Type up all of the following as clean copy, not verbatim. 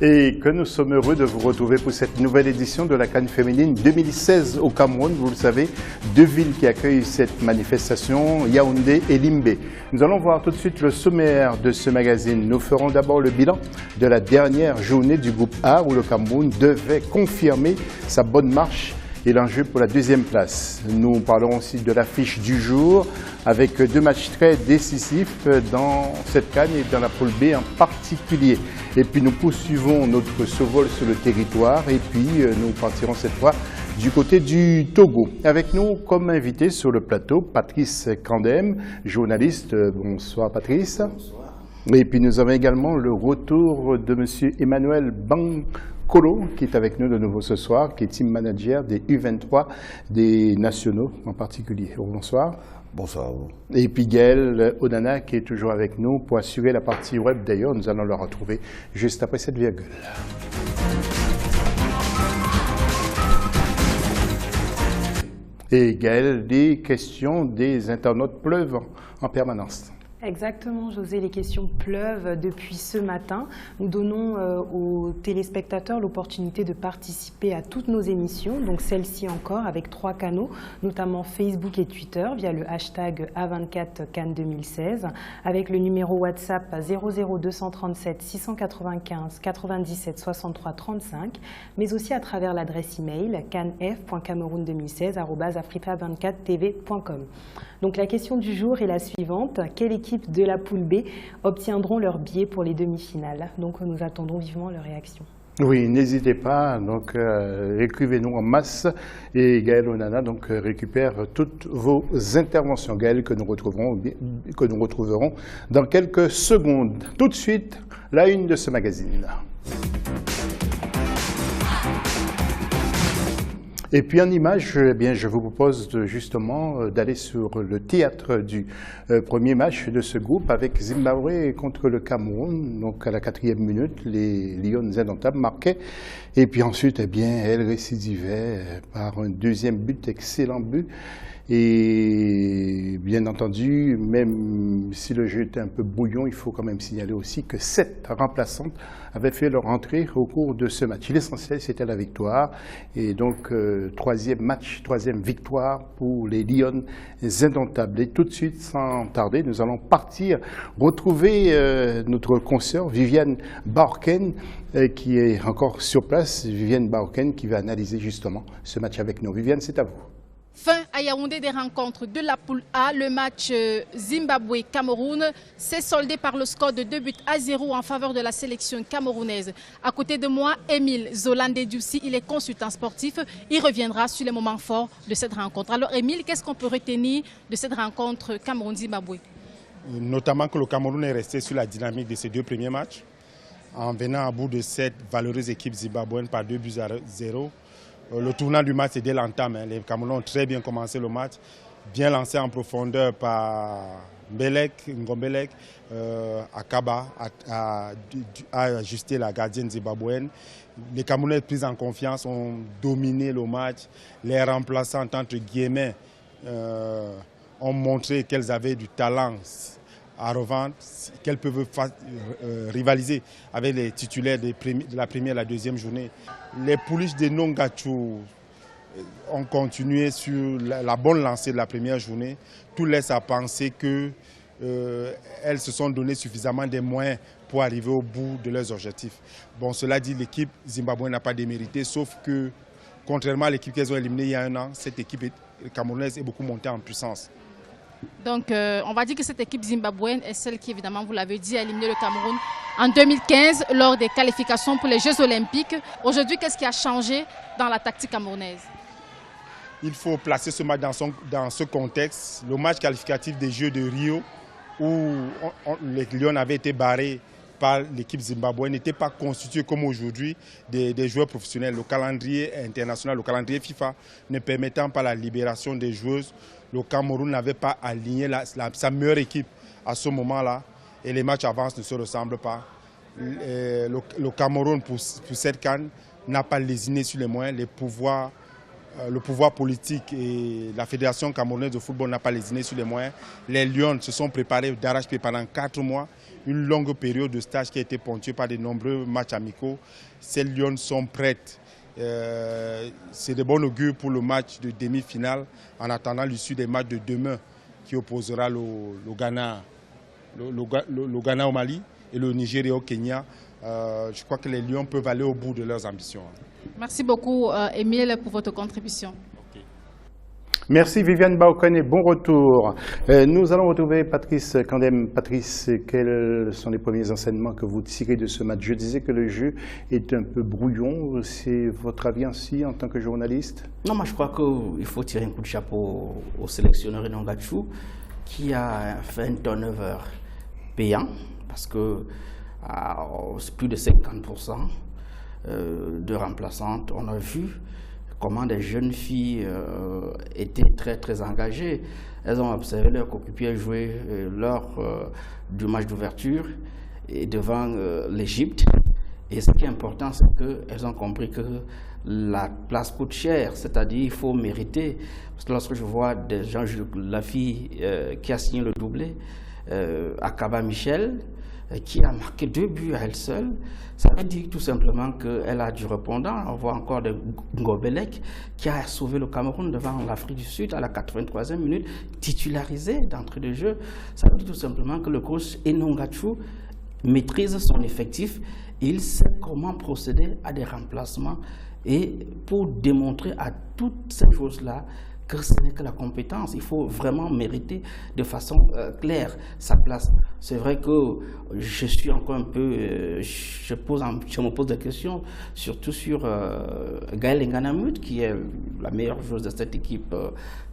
Et que nous sommes heureux de vous retrouver pour cette nouvelle édition de la CAN féminine 2016 au Cameroun. Vous le savez, deux villes qui accueillent cette manifestation, Yaoundé et Limbé. Nous allons voir tout de suite le sommaire de ce magazine. Nous ferons d'abord le bilan de la dernière journée du groupe A où le Cameroun devait confirmer sa bonne marche et l'enjeu pour la deuxième place. Nous parlerons aussi de l'affiche du jour avec deux matchs très décisifs dans cette CAN et dans la poule B en particulier. Et puis nous poursuivons notre survol sur le territoire et puis nous partirons cette fois du côté du Togo. Avec nous comme invité sur le plateau, Patrice Kandem, journaliste. Bonsoir Patrice. Bonsoir. Et puis nous avons également le retour de M. Emmanuel Bankolo, qui est avec nous de nouveau ce soir, qui est team manager des U23 des nationaux en particulier. Bonsoir. Bonsoir. Et puis Gaël Onana qui est toujours avec nous pour assurer la partie web. D'ailleurs, nous allons le retrouver juste après cette virgule. Et Gaël, les questions des internautes pleuvent en permanence. Exactement, José, les questions pleuvent depuis ce matin. Nous donnons aux téléspectateurs l'opportunité de participer à toutes nos émissions, donc celle-ci encore avec 3 canaux, notamment Facebook et Twitter via le hashtag A24 CAN 2016, avec le numéro WhatsApp 00237 695 97 63 35, mais aussi à travers l'adresse email canf.cameroun2016@africa24tv.com. Donc la question du jour est la suivante: quelle équipe de la poule B obtiendront leur billet pour les demi-finales? Donc nous attendons vivement leur réaction. Oui, n'hésitez pas, donc écrivez-nous en masse et Gaël Onana donc récupère toutes vos interventions. Gaël que nous retrouverons dans quelques secondes. Tout de suite, la une de ce magazine. Et puis en image, eh bien, je vous propose justement d'aller sur le théâtre du premier match de ce groupe avec Zimbabwe contre le Cameroun. Donc à la 4e minute, les Lions indomptables marquaient. Et puis ensuite, eh bien, elles récidivaient par un deuxième but, excellent but. Et bien entendu, même si le jeu était un peu brouillon, il faut quand même signaler aussi que 7 remplaçantes avaient fait leur entrée au cours de ce match. L'essentiel, c'était la victoire. Et donc, troisième victoire pour les Lions indomptables. Et tout de suite, sans tarder, nous allons partir retrouver notre consoeur Viviane Baorken, qui est encore sur place. Viviane Baorken qui va analyser justement ce match avec nous. Viviane, c'est à vous. Fin à Yaoundé des rencontres de la poule A, le match Zimbabwe-Cameroun s'est soldé par le score de 2-0 en faveur de la sélection camerounaise. À côté de moi, Émile Zolandé-Dioussi, il est consultant sportif. Il reviendra sur les moments forts de cette rencontre. Alors Émile, qu'est-ce qu'on peut retenir de cette rencontre Cameroun-Zimbabwe? Notamment que le Cameroun est resté sur la dynamique de ses 2 premiers matchs, en venant à bout de cette valeureuse équipe zimbabwéenne par 2-0. Le tournant du match, c'est dès l'entame. Les Camerounais ont très bien commencé le match, bien lancé en profondeur par Ngombelek. Akaba a ajusté la gardienne zimbabwéenne. Les Camerounais pris en confiance ont dominé le match. Les remplaçants, entre guillemets, ont montré qu'elles avaient du talent à revendre, qu'elles peuvent rivaliser avec les titulaires de la première et la deuxième journée. Les pouliches de Nongachou ont continué sur la bonne lancée de la première journée. Tout laisse à penser qu'elles se sont donné suffisamment de moyens pour arriver au bout de leurs objectifs. Bon, cela dit, l'équipe zimbabwéenne n'a pas démérité, sauf que, contrairement à l'équipe qu'elles ont éliminée il y a un an, cette équipe camerounaise est beaucoup montée en puissance. Donc, on va dire que cette équipe zimbabwéenne est celle qui, évidemment, vous l'avez dit, a éliminé le Cameroun en 2015 lors des qualifications pour les Jeux Olympiques. Aujourd'hui, qu'est-ce qui a changé dans la tactique camerounaise? Il faut placer ce match dans ce contexte. Le match qualificatif des Jeux de Rio, où les Lions avaient été barrés par l'équipe zimbabwéenne, n'était pas constitué comme aujourd'hui des joueurs professionnels. Le calendrier international, le calendrier FIFA ne permettant pas la libération des joueuses, le Cameroun n'avait pas aligné sa meilleure équipe à ce moment-là et les matchs avancent ne se ressemblent pas. Le Cameroun, pour cette CAN, n'a pas lésiné sur les moyens, les pouvoirs le pouvoir politique et la Fédération camerounaise de football n'a pas lésiné sur les moyens. Les Lions se sont préparés d'arrache-pied pendant 4 mois, une longue période de stage qui a été ponctuée par de nombreux matchs amicaux. Ces Lions sont prêtes. C'est de bon augure pour le match de demi-finale en attendant l'issue des matchs de demain qui opposera le Ghana au Mali et le Nigeria au Kenya. Je crois que les Lions peuvent aller au bout de leurs ambitions. Merci beaucoup, Émile, pour votre contribution. Merci Viviane Baokane, bon retour. Nous allons retrouver Patrice Kandem. Patrice, quels sont les premiers enseignements que vous tirez de ce match? Je disais que le jeu est un peu brouillon. C'est votre avis ainsi en tant que journaliste? Non, moi je crois qu'il faut tirer un coup de chapeau au sélectionneur Enongachu qui a fait un turnover payant parce que c'est plus de 50% de remplaçantes. On a vu comment des jeunes filles étaient très très engagées. Elles ont observé leurs coéquipiers jouer lors du match d'ouverture devant l'Égypte. Et ce qui est important, c'est qu'elles ont compris que la place coûte cher, c'est-à-dire il faut mériter. Parce que lorsque je vois des gens, la fille qui a signé le doublé, Akaba Michel, qui a marqué 2 buts à elle seule, ça veut dire tout simplement qu'elle a du répondant. On voit encore de Ngobelec qui a sauvé le Cameroun devant l'Afrique du Sud à la 83e minute, titularisé d'entrée de jeu. Ça veut dire tout simplement que le coach Enongachu maîtrise son effectif. Il sait comment procéder à des remplacements et pour démontrer à toutes ces choses-là que ce n'est que la compétence. Il faut vraiment mériter de façon claire sa place. C'est vrai que je suis encore un peu... je me pose des questions, surtout sur Gaël Nganamut, qui est la meilleure joueuse de cette équipe,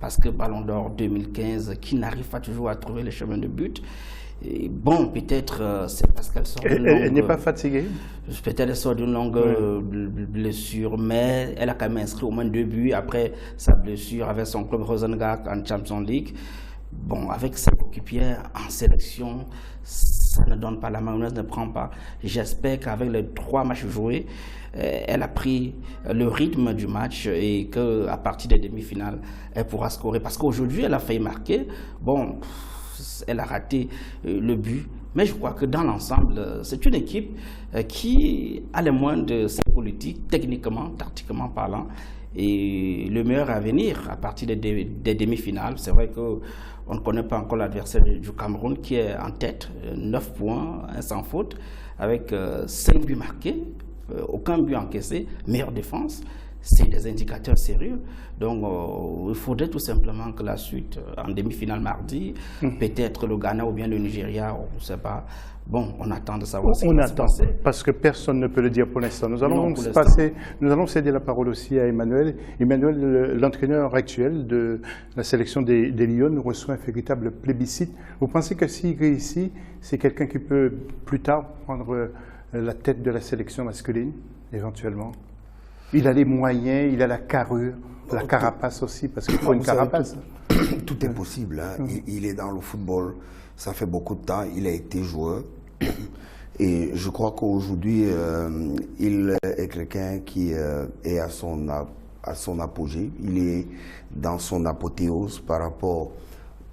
parce que Ballon d'Or 2015, qui n'arrive pas toujours à trouver les chemins de but. Et bon, peut-être c'est parce qu'elle sort d'une longue... Elle n'est pas fatiguée? Peut-être elle sort d'une longue blessure, mais elle a quand même inscrit au moins 2 buts après sa blessure avec son club Rosengard en Champions League. Bon, avec sa coéquipière en sélection, ça ne donne pas, la mayonnaise ne prend pas. J'espère qu'avec les 3 matchs joués, elle a pris le rythme du match et qu'à partir des demi-finales, elle pourra scorer. Parce qu'aujourd'hui, elle a failli marquer. Bon... elle a raté le but, mais je crois que dans l'ensemble, c'est une équipe qui a les moyens de sa politique, techniquement, tactiquement parlant, et le meilleur à venir à partir des demi-finales. C'est vrai qu'on ne connaît pas encore l'adversaire du Cameroun qui est en tête, 9 points, 1 sans faute, avec 5 buts marqués, aucun but encaissé, meilleure défense. C'est des indicateurs sérieux. Donc, il faudrait tout simplement que la suite, en demi-finale mardi, peut-être le Ghana ou bien le Nigeria, on ne sait pas. Bon, on attend de savoir ce qui va se passer. Parce que personne ne peut le dire pour l'instant. Nous allons céder la parole aussi à Emmanuel. Emmanuel, l'entraîneur actuel de la sélection des Lions, reçoit un véritable plébiscite. Vous pensez que s'il réussit, c'est quelqu'un qui peut plus tard prendre la tête de la sélection masculine, éventuellement? Il a les moyens, il a la carrure, la carapace aussi, parce qu'il faut une carapace. Tout est possible. Hein. Il est dans le football, ça fait beaucoup de temps, il a été joueur. Et je crois qu'aujourd'hui, il est quelqu'un qui est à son apogée. Il est dans son apothéose par rapport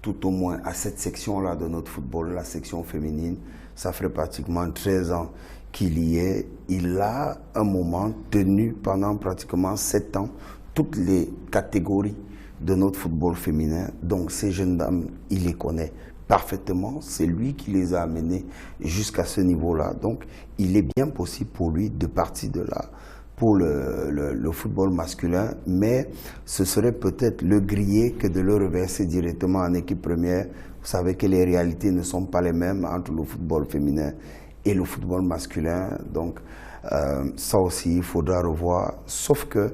tout au moins à cette section-là de notre football, la section féminine. Ça ferait pratiquement 13 ans qu'il y est. Il a un moment tenu pendant pratiquement 7 ans toutes les catégories de notre football féminin. Donc ces jeunes dames, il les connaît parfaitement. C'est lui qui les a amenées jusqu'à ce niveau-là. Donc il est bien possible pour lui de partir de là pour le football masculin, mais ce serait peut-être le griller que de le reverser directement en équipe première. Vous savez que les réalités ne sont pas les mêmes entre le football féminin et le football masculin. Donc ça aussi, il faudra revoir. Sauf que,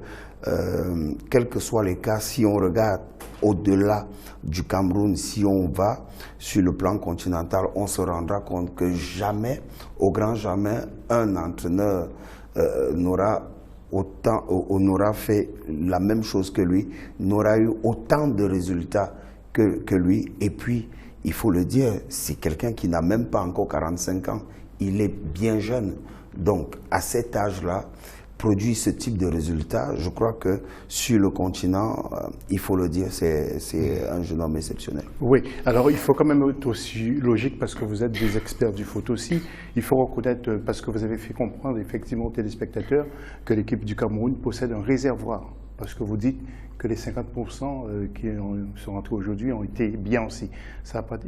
quels que soient les cas, si on regarde au-delà du Cameroun, si on va sur le plan continental, on se rendra compte que jamais, au grand jamais, un entraîneur n'aura fait la même chose que lui, n'aura eu autant de résultats que lui. Et puis, il faut le dire, c'est quelqu'un qui n'a même pas encore 45 ans. Il est bien jeune. Donc, à cet âge-là, produit ce type de résultats, je crois que sur le continent, il faut le dire, c'est un jeune homme exceptionnel. Oui, alors il faut quand même être aussi logique parce que vous êtes des experts du foot aussi. Il faut reconnaître, parce que vous avez fait comprendre effectivement aux téléspectateurs que l'équipe du Cameroun possède un réservoir. Parce que vous dites que les 50% qui sont rentrés aujourd'hui ont été bien aussi. Ça a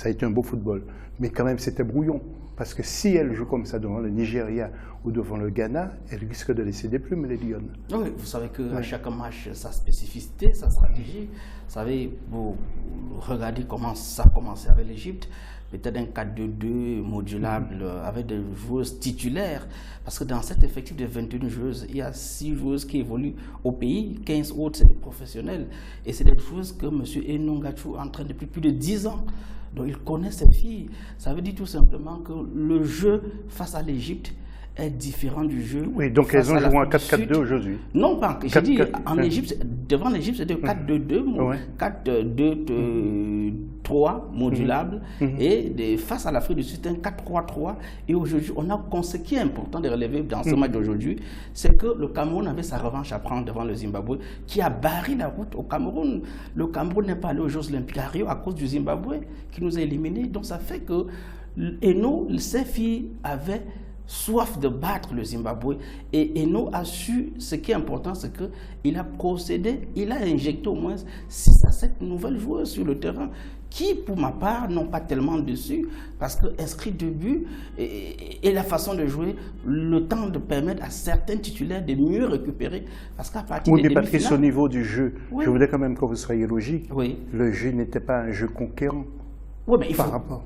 été un beau football. Mais quand même, c'était brouillon. Parce que si elle joue comme ça devant le Nigeria ou devant le Ghana, elle risque de laisser des plumes, les Lionnes. Oui, vous savez qu'à chaque match, sa spécificité, sa stratégie. Vous savez, vous regardez comment ça a commencé avec l'Égypte. Peut-être un 4-2-2 modulable avec des joueuses titulaires. Parce que dans cet effectif de 21 joueuses, il y a 6 joueuses qui évoluent au pays, 15 autres, c'est des professionnels. Et c'est des joueuses que M. Enongachou entraîne depuis plus de 10 ans. Donc il connaît ces filles. Ça veut dire tout simplement que le jeu face à l'Égypte est différent du jeu. Oui, donc elles ont joué en 4-4-2 aujourd'hui. Non, pas. J'ai dit, en Égypte, devant l'Égypte, c'était 4-2-2, 4-2-3 modulable. Et face à l'Afrique du Sud, c'était un 4-3-3. Et aujourd'hui, ce qui est important de relever dans ce match d'aujourd'hui, c'est que le Cameroun avait sa revanche à prendre devant le Zimbabwe, qui a barré la route au Cameroun. Le Cameroun n'est pas allé aux Jeux Olympiques à Rio à cause du Zimbabwe, qui nous a éliminés. Donc ça fait que ces filles avaient soif de battre le Zimbabwe. Et Eno a su, ce qui est important, c'est qu'il a procédé, il a injecté au moins 6 à 7 nouvelles joueuses sur le terrain, qui, pour ma part, n'ont pas tellement dessus, parce que inscrit 2 buts et la façon de jouer, le temps de permettre à certains titulaires de mieux récupérer. Parce qu'à partir oui, mais Patrice, au niveau du jeu, je voudrais quand même que vous soyez logique. Oui. Le jeu n'était pas un jeu conquérant. Oui, mais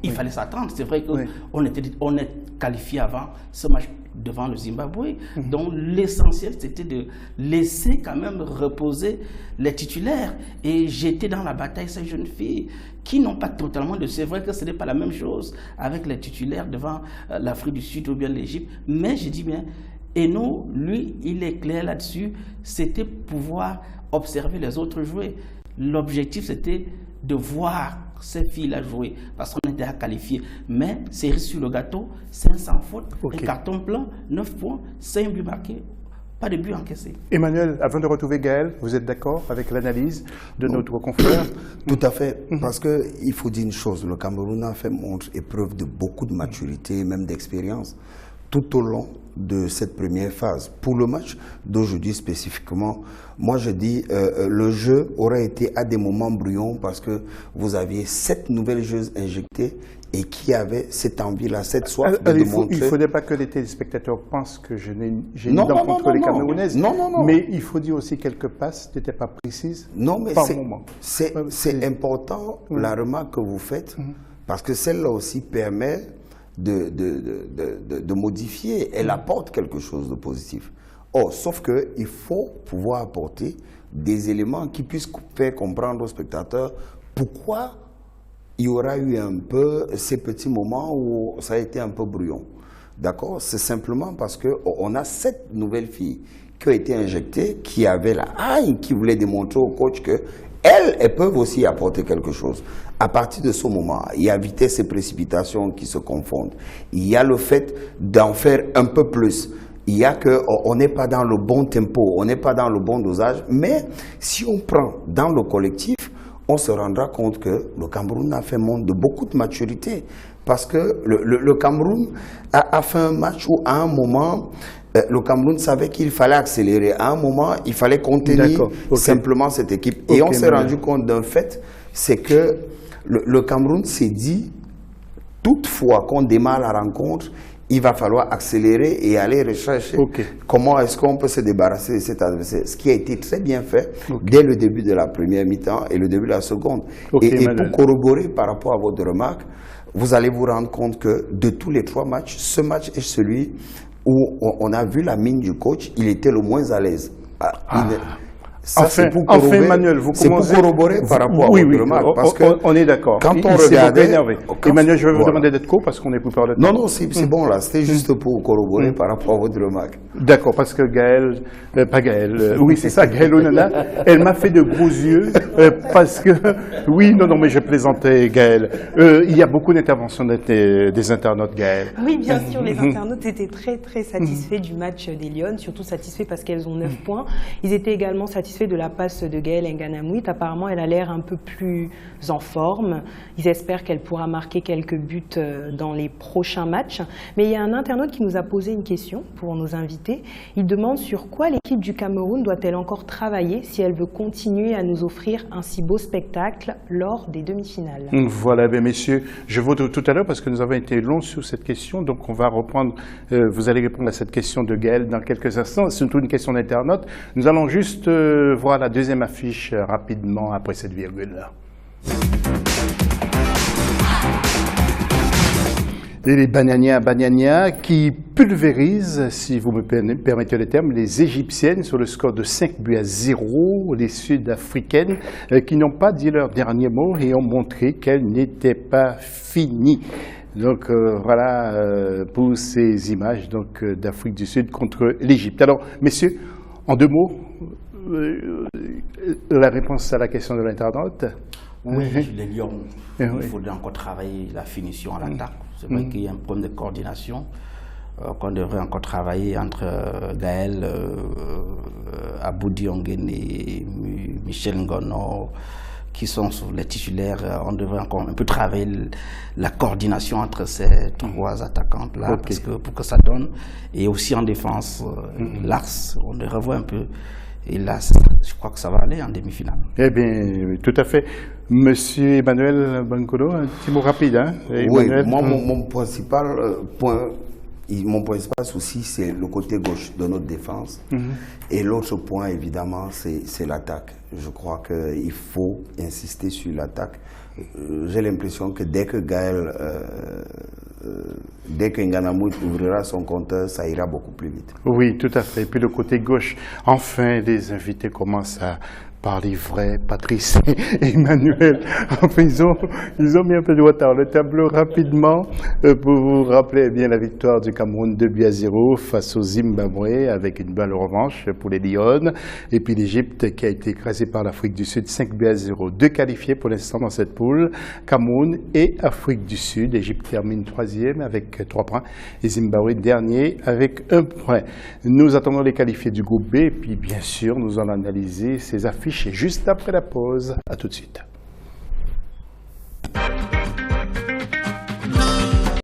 il fallait s'attendre. C'est vrai qu'on est qualifié avant ce match devant le Zimbabwe. Donc l'essentiel, c'était de laisser quand même reposer les titulaires. Et j'étais dans la bataille ces jeunes filles qui n'ont pas totalement de... C'est vrai que ce n'est pas la même chose avec les titulaires devant l'Afrique du Sud ou bien l'Égypte. Mais je dis bien, Eno, lui, il est clair là-dessus. C'était pouvoir observer les autres jouer. L'objectif, c'était de voir ces filles-là jouer, parce qu'on était à qualifier. Mais c'est sur le gâteau, 500 fautes, un carton plein, 9 points, 5 buts marqués, pas de but encaissé. Emmanuel, avant de retrouver Gaël, vous êtes d'accord avec l'analyse de notre confrère? Tout à fait, parce qu'il faut dire une chose, le Cameroun a fait montre et preuve de beaucoup de maturité, même d'expérience, tout au long de cette première phase. Pour le match d'aujourd'hui spécifiquement, moi je dis le jeu aurait été à des moments brouillons parce que vous aviez 7 nouvelles joueuses injectées et qui avaient cette envie-là, cette soif de montrer... Il ne faudrait pas que les téléspectateurs pensent que j'ai une dent contre les Camerounaises. Non. Mais il faut dire aussi quelques passes n'étaient pas précises par moment. C'est important la remarque que vous faites parce que celle-là aussi permet de modifier, elle apporte quelque chose de positif. Or, sauf qu'il faut pouvoir apporter des éléments qui puissent faire comprendre aux spectateurs pourquoi il y aura eu un peu ces petits moments où ça a été un peu brouillon. D'accord? C'est simplement parce qu'on a 7 nouvelles filles qui ont été injectées, qui avaient la haine, qui voulaient démontrer au coach que elles peuvent aussi apporter quelque chose. À partir de ce moment, il y a vitesse et précipitation qui se confondent. Il y a le fait d'en faire un peu plus. Il y a qu'on n'est pas dans le bon tempo, on n'est pas dans le bon dosage. Mais si on prend dans le collectif, on se rendra compte que le Cameroun a fait montre de beaucoup de maturité. Parce que le Cameroun a fait un match où, à un moment, le Cameroun savait qu'il fallait accélérer. À un moment, il fallait contenir simplement cette équipe. Et on s'est rendu compte d'un fait, c'est que le Cameroun s'est dit, toutefois qu'on démarre la rencontre, il va falloir accélérer et aller rechercher comment est-ce qu'on peut se débarrasser de cet adversaire. Ce qui a été très bien fait dès le début de la première mi-temps et le début de la seconde. Et pour corroborer par rapport à votre remarque, vous allez vous rendre compte que de tous les 3 matchs, ce match est celui où on a vu la mine du coach, il était le moins à l'aise. Ça, enfin, Emmanuel, vous commencez... C'est pour corroborer par rapport à votre remarque. Parce que on est d'accord. Quand on regardait... Emmanuel, je vais vous demander d'être court parce qu'on n'est plus par le temps. Non, c'est bon là. C'était juste pour corroborer par rapport à votre remarque. D'accord, parce que Gaël... pas Gaël... oui, c'est ça, Gaël Onana. Elle m'a fait de gros yeux parce que... Oui, non, mais je plaisantais, Gaël. Il y a beaucoup d'interventions des internautes, Gaël. Oui, bien sûr, les internautes étaient très, très satisfaits du match des Lions, surtout satisfaits parce qu'elles ont 9 points. Ils étaient également satisfaits de la passe de Gaëlle Nganamouit. Apparemment, elle a l'air un peu plus en forme. Ils espèrent qu'elle pourra marquer quelques buts dans les prochains matchs. Mais il y a un internaute qui nous a posé une question pour nos invités. Il demande sur quoi l'équipe du Cameroun doit-elle encore travailler si elle veut continuer à nous offrir un si beau spectacle lors des demi-finales. Voilà, bien messieurs, je vote tout à l'heure parce que nous avons été longs sur cette question, donc on va reprendre, vous allez répondre à cette question de Gaël dans quelques instants, c'est surtout une question d'internaute. Nous allons juste voir la deuxième affiche rapidement après cette virgule-là. Et les Banyania qui pulvérisent, si vous me permettez le terme, les Égyptiennes sur le score de 5-0, les Sud-Africaines qui n'ont pas dit leur dernier mot et ont montré qu'elles n'étaient pas finies. Donc voilà pour ces images d'Afrique du Sud contre l'Égypte. Alors, messieurs, en 2 mots, la réponse à la question de l'internaute. Oui, les Lions, il faudrait encore travailler la finition à l'attaque. C'est vrai qu'il y a un problème de coordination qu'on devrait encore travailler entre Gaël, Aboudi Ongen et Michel Ngono, qui sont les titulaires. On devrait encore un peu travailler la coordination entre ces 3 attaquantes-là pour que ça donne. Et aussi en défense, l'axe, on devrait revoir un peu. Et là, je crois que ça va aller en demi-finale. Eh bien, tout à fait. Monsieur Emmanuel Bankolo, un petit mot rapide. Hein, oui, moi, mon principal souci, c'est le côté gauche de notre défense. Et l'autre point, évidemment, c'est l'attaque. Je crois qu'il faut insister sur l'attaque. J'ai l'impression que dès que Gaël, dès que Nganamouit ouvrira son compteur, ça ira beaucoup plus vite. Oui, tout à fait. Et puis le côté gauche, enfin, les invités commencent à parler vrai, Patrice et Emmanuel. Enfin, ils ont mis un peu de retard. Le tableau rapidement pour vous rappeler bien la victoire du Cameroun 2-0 face au Zimbabwe avec une belle revanche pour les Lions. Et puis l'Égypte qui a été écrasée par l'Afrique du Sud 5-0. 2 qualifiés pour l'instant dans cette poule, Cameroun et Afrique du Sud. L'Égypte termine 3e avec 3 points et Zimbabwe dernier avec 1 point. Nous attendons les qualifiés du groupe B et puis bien sûr nous allons analyser ces affiches juste après la pause. À tout de suite.